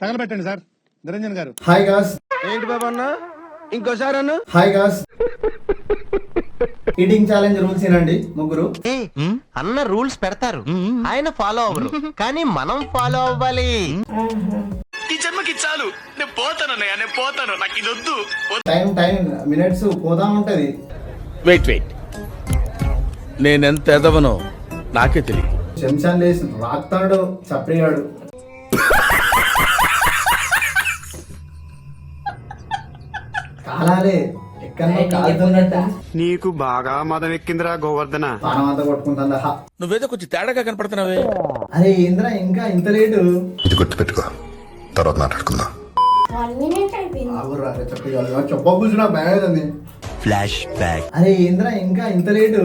తగలబెట్టండి sir. Niranjan గారు. Hi gas. ఏంటి బాబా అన్న ఇంకోసారి అన్న. Hi gas. Eating challenge rules ఏనండి ముగ్గురు. అన్న రూల్స్ పెడతారు, ఆయన ఫాలో అవ్వరు, కానీ మనం ఫాలో అవ్వాలి. ఈ జన్మకి చాలు, నేను పోతానన్నయ్య, నేను పోతాను, నాకు ఇది వద్దు. టైం మినిట్స్ పోతా ఉంటది. వెయిట్ నేనెంత ఎదవనో నాకే తెలియదు. శంషాన్ లేసి రాక్తాడు చప్రిగాడు. కాలాలే ఎక్కడో కాలుతున్నట్టు నీకు బాగా మదం ఎక్కిందిరా గోవర్ధన. పానం అంతా కొట్టుకుంటుందా. నువ్వేదో కొంచెం తేడాగా కనపడుతున్నావే. అరే ఏంద్రా ఇంకా ఇంత లేటు. ఇది గుర్తుపెట్టుకో, తర్వాత మాట్లాడుకుందాం. చెప్ప కూర్చున్నా బ్యాగ్. Flash back. అరే ఏంద్రా ఇంకా ఇంత లేటు.